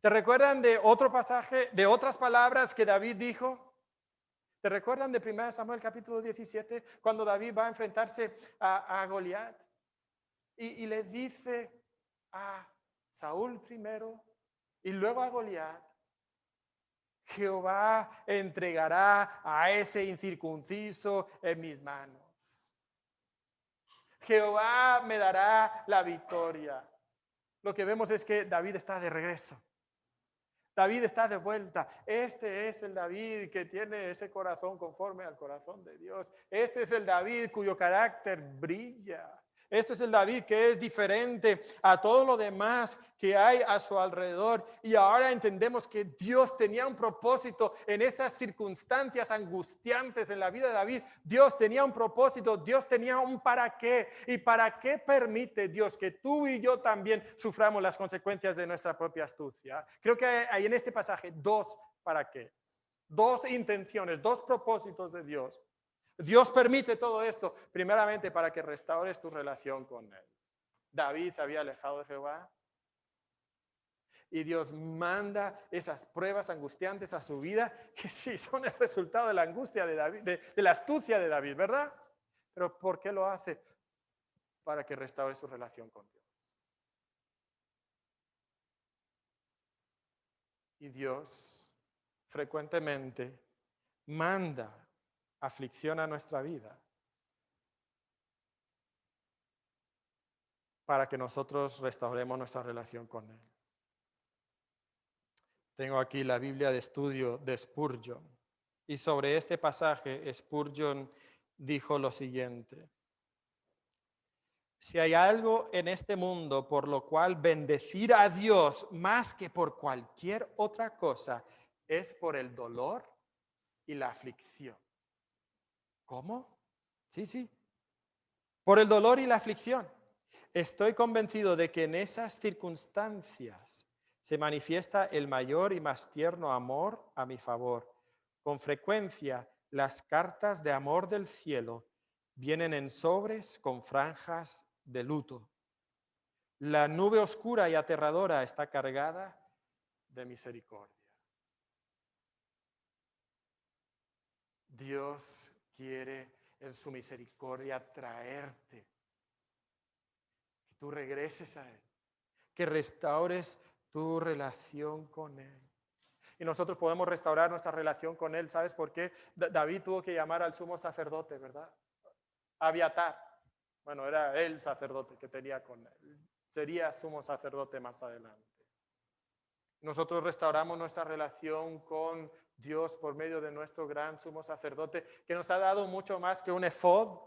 ¿Te recuerdan de otro pasaje, de otras palabras que David dijo? ¿Te recuerdan de 1 Samuel capítulo 17, cuando David va a enfrentarse a Goliat? Y le dice a Saúl primero y luego a Goliat, Jehová entregará a ese incircunciso en mis manos. Jehová me dará la victoria. Lo que vemos es que David está de regreso. David está de vuelta. Este es el David que tiene ese corazón conforme al corazón de Dios. Este es el David cuyo carácter brilla. Este es el David que es diferente a todo lo demás que hay a su alrededor. Y ahora entendemos que Dios tenía un propósito en estas circunstancias angustiantes en la vida de David. Dios tenía un propósito, Dios tenía un para qué. ¿Y para qué permite Dios que tú y yo también suframos las consecuencias de nuestra propia astucia? Creo que hay en este pasaje 2 para qué. 2 intenciones, 2 propósitos de Dios. Dios permite todo esto, primeramente para que restaures tu relación con Él. David se había alejado de Jehová y Dios manda esas pruebas angustiantes a su vida, que sí son el resultado de la angustia de David, de la astucia de David, ¿verdad? Pero ¿por qué lo hace? Para que restaure su relación con Dios. Y Dios frecuentemente manda aflicción a nuestra vida para que nosotros restauremos nuestra relación con Él. Tengo aquí la Biblia de estudio de Spurgeon. Y sobre este pasaje, Spurgeon dijo lo siguiente: si hay algo en este mundo por lo cual bendecir a Dios más que por cualquier otra cosa, es por el dolor y la aflicción. ¿Cómo? Sí, sí. Por el dolor y la aflicción. Estoy convencido de que en esas circunstancias se manifiesta el mayor y más tierno amor a mi favor. Con frecuencia, las cartas de amor del cielo vienen en sobres con franjas de luto. La nube oscura y aterradora está cargada de misericordia. Dios quiere en su misericordia traerte, que tú regreses a Él, que restaures tu relación con Él. Y nosotros podemos restaurar nuestra relación con Él. ¿Sabes por qué? David tuvo que llamar al sumo sacerdote, ¿verdad? Abiatar. Bueno, era el sacerdote que tenía con él. Sería sumo sacerdote más adelante. Nosotros restauramos nuestra relación con Dios por medio de nuestro gran sumo sacerdote, que nos ha dado mucho más que un efod.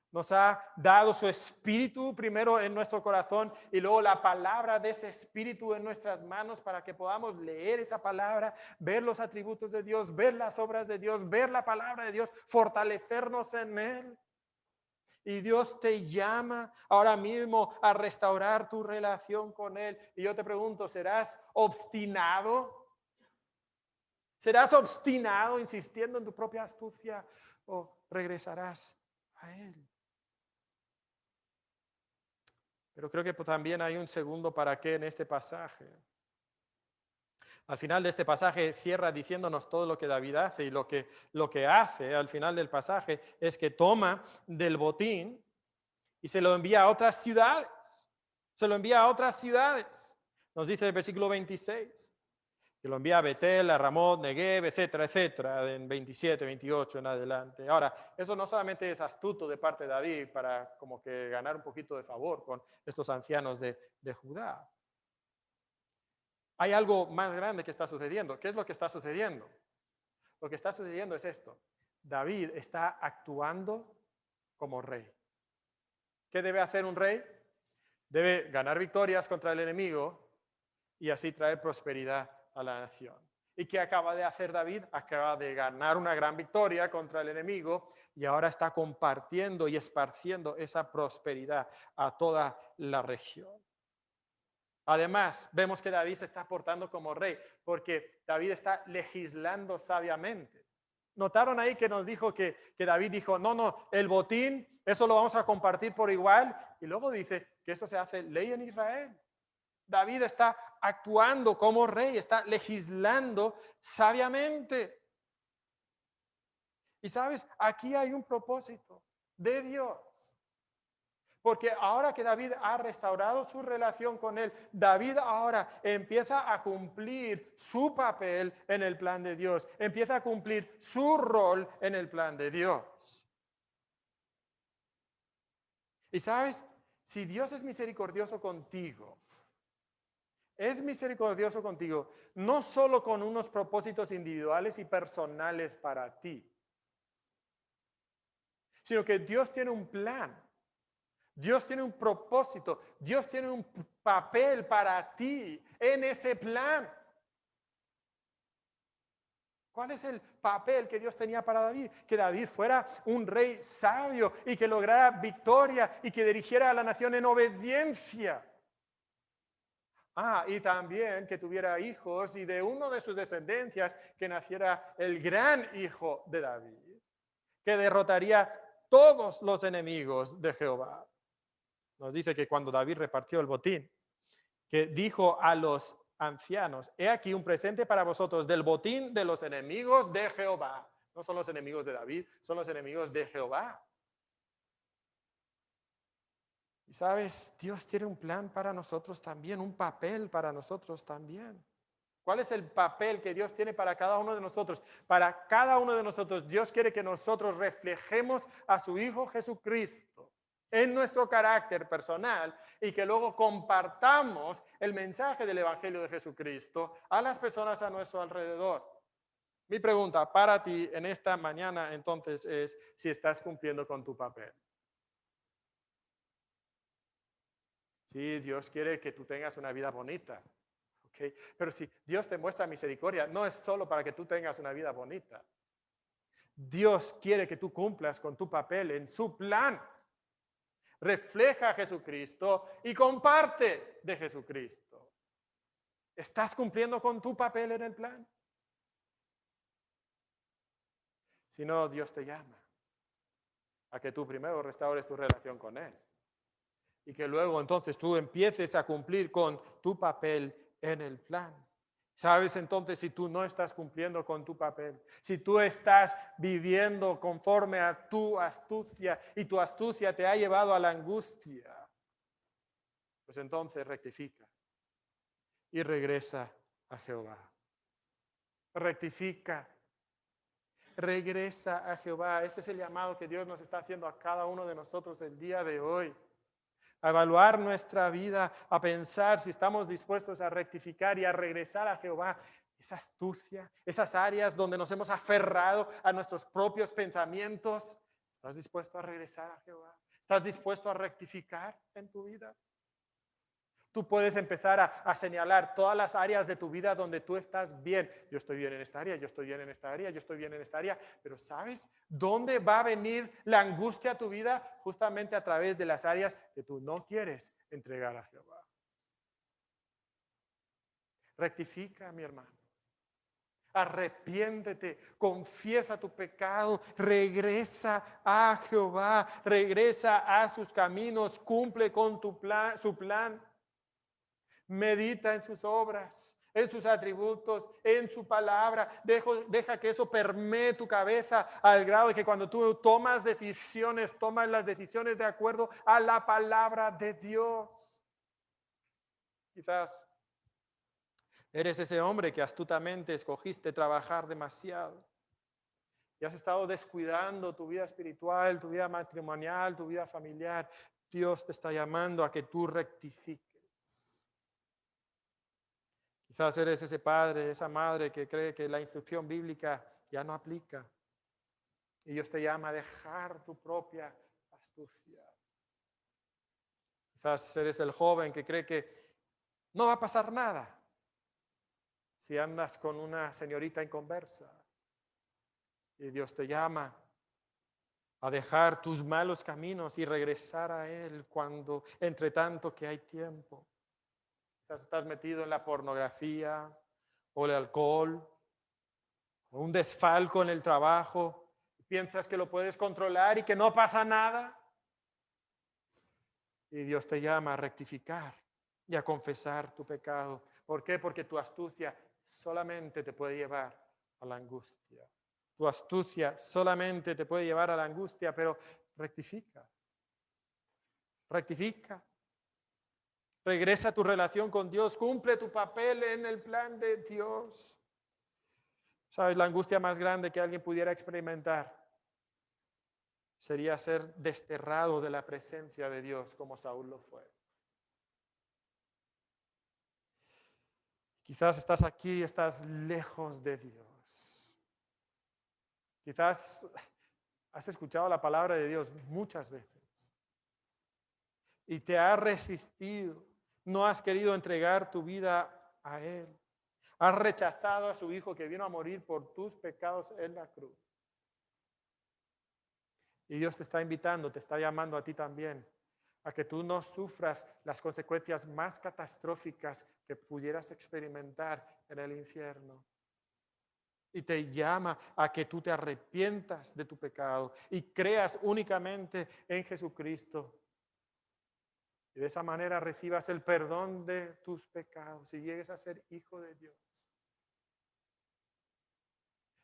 Nos ha dado su espíritu primero en nuestro corazón y luego la palabra de ese espíritu en nuestras manos para que podamos leer esa palabra, ver los atributos de Dios, ver las obras de Dios, ver la palabra de Dios, fortalecernos en Él. Y Dios te llama ahora mismo a restaurar tu relación con Él. Y yo te pregunto, ¿serás obstinado? ¿Serás obstinado insistiendo en tu propia astucia o regresarás a Él? Pero creo que también hay un segundo para qué en este pasaje. Al final de este pasaje cierra diciéndonos todo lo que David hace y lo que hace al final del pasaje es que toma del botín y se lo envía a otras ciudades. Se lo envía a otras ciudades. Nos dice el versículo 26. Que lo envía a Betel, a Ramot, Negev, etcétera, etcétera, en 27, 28 en adelante. Ahora, eso no solamente es astuto de parte de David para como que ganar un poquito de favor con estos ancianos de Judá. Hay algo más grande que está sucediendo. ¿Qué es lo que está sucediendo? Lo que está sucediendo es esto. David está actuando como rey. ¿Qué debe hacer un rey? Debe ganar victorias contra el enemigo y así traer prosperidad a la nación. ¿Y qué acaba de hacer David? Acaba de ganar una gran victoria contra el enemigo y ahora está compartiendo y esparciendo esa prosperidad a toda la región. Además, vemos que David se está portando como rey porque David está legislando sabiamente. ¿Notaron ahí que nos dijo que David dijo, no, el botín, eso lo vamos a compartir por igual? Y luego dice que eso se hace ley en Israel. David está actuando como rey, está legislando sabiamente. Y sabes, aquí hay un propósito de Dios. Porque ahora que David ha restaurado su relación con él, David ahora empieza a cumplir su papel en el plan de Dios, empieza a cumplir su rol en el plan de Dios. Y sabes, si Dios es misericordioso contigo, es misericordioso contigo, no solo con unos propósitos individuales y personales para ti, sino que Dios tiene un plan. Dios tiene un propósito, Dios tiene un papel para ti en ese plan. ¿Cuál es el papel que Dios tenía para David? Que David fuera un rey sabio y que lograra victoria y que dirigiera a la nación en obediencia. Y también que tuviera hijos y de uno de sus descendencias que naciera el gran hijo de David, que derrotaría todos los enemigos de Jehová. Nos dice que cuando David repartió el botín, que dijo a los ancianos, he aquí un presente para vosotros del botín de los enemigos de Jehová. No son los enemigos de David, son los enemigos de Jehová. Y sabes, Dios tiene un plan para nosotros también, un papel para nosotros también. ¿Cuál es el papel que Dios tiene para cada uno de nosotros? Para cada uno de nosotros, Dios quiere que nosotros reflejemos a su Hijo Jesucristo en nuestro carácter personal y que luego compartamos el mensaje del Evangelio de Jesucristo a las personas a nuestro alrededor. Mi pregunta para ti en esta mañana entonces es si estás cumpliendo con tu papel. Sí, Dios quiere que tú tengas una vida bonita, ¿ok? Pero si Dios te muestra misericordia, no es solo para que tú tengas una vida bonita. Dios quiere que tú cumplas con tu papel en su plan. Refleja a Jesucristo y comparte de Jesucristo. ¿Estás cumpliendo con tu papel en el plan? Si no, Dios te llama a que tú primero restaures tu relación con Él y que luego entonces tú empieces a cumplir con tu papel en el plan. ¿Sabes entonces si tú no estás cumpliendo con tu papel? Si tú estás viviendo conforme a tu astucia y tu astucia te ha llevado a la angustia, pues entonces rectifica y regresa a Jehová. Rectifica, regresa a Jehová. Este es el llamado que Dios nos está haciendo a cada uno de nosotros el día de hoy. A evaluar nuestra vida, a pensar si estamos dispuestos a rectificar y a regresar a Jehová. Esa astucia, esas áreas donde nos hemos aferrado a nuestros propios pensamientos. ¿Estás dispuesto a regresar a Jehová? ¿Estás dispuesto a rectificar en tu vida? Tú puedes empezar a señalar todas las áreas de tu vida donde tú estás bien. Yo estoy bien en esta área, yo estoy bien en esta área, yo estoy bien en esta área. Pero ¿sabes dónde va a venir la angustia a tu vida? Justamente a través de las áreas que tú no quieres entregar a Jehová. Rectifica, mi hermano. Arrepiéntete, confiesa tu pecado, regresa a Jehová, regresa a sus caminos, cumple con su plan. Medita en sus obras, en sus atributos, en su palabra. Deja que eso permee tu cabeza al grado de que cuando tú tomas las decisiones de acuerdo a la palabra de Dios. Quizás eres ese hombre que astutamente escogiste trabajar demasiado y has estado descuidando tu vida espiritual, tu vida matrimonial, tu vida familiar. Dios te está llamando a que tú rectifiques. Quizás eres ese padre, esa madre que cree que la instrucción bíblica ya no aplica. Y Dios te llama a dejar tu propia astucia. Quizás eres el joven que cree que no va a pasar nada si andas con una señorita inconversa. Y Dios te llama a dejar tus malos caminos y regresar a Él cuando, entre tanto que hay tiempo. Quizás estás metido en la pornografía o el alcohol o un desfalco en el trabajo. Piensas que lo puedes controlar y que no pasa nada. Y Dios te llama a rectificar y a confesar tu pecado. ¿Por qué? Porque tu astucia solamente te puede llevar a la angustia. Tu astucia solamente te puede llevar a la angustia, pero rectifica. Rectifica. Regresa a tu relación con Dios. Cumple tu papel en el plan de Dios. ¿Sabes? La angustia más grande que alguien pudiera experimentar sería ser desterrado de la presencia de Dios como Saúl lo fue. Quizás estás aquí y estás lejos de Dios. Quizás has escuchado la palabra de Dios muchas veces y te has resistido. No has querido entregar tu vida a Él. Has rechazado a su Hijo que vino a morir por tus pecados en la cruz. Y Dios te está invitando, te está llamando a ti también, a que tú no sufras las consecuencias más catastróficas que pudieras experimentar en el infierno. Y te llama a que tú te arrepientas de tu pecado y creas únicamente en Jesucristo. Y de esa manera recibas el perdón de tus pecados y llegues a ser hijo de Dios.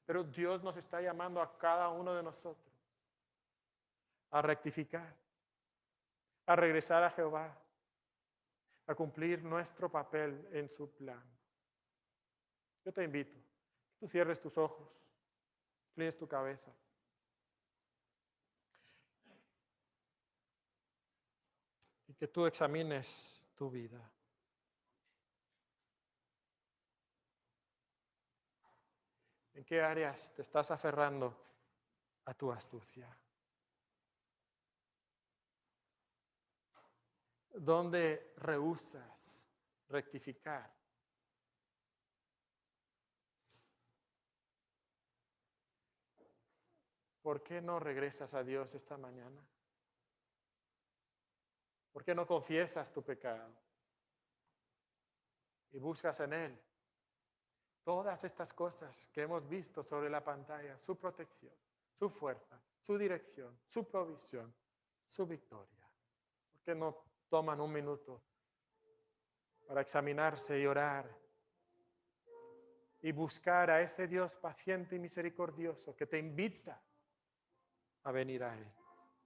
Pero Dios nos está llamando a cada uno de nosotros a rectificar, a regresar a Jehová, a cumplir nuestro papel en su plan. Yo te invito, que tú cierres tus ojos, inclines tu cabeza. Y que tú examines tu vida. ¿En qué áreas te estás aferrando a tu astucia? ¿Dónde rehusas rectificar? ¿Por qué no regresas a Dios esta mañana? ¿Por qué no confiesas tu pecado y buscas en Él todas estas cosas que hemos visto sobre la pantalla, su protección, su fuerza, su dirección, su provisión, su victoria? ¿Por qué no toman un minuto para examinarse y orar y buscar a ese Dios paciente y misericordioso que te invita a venir a Él?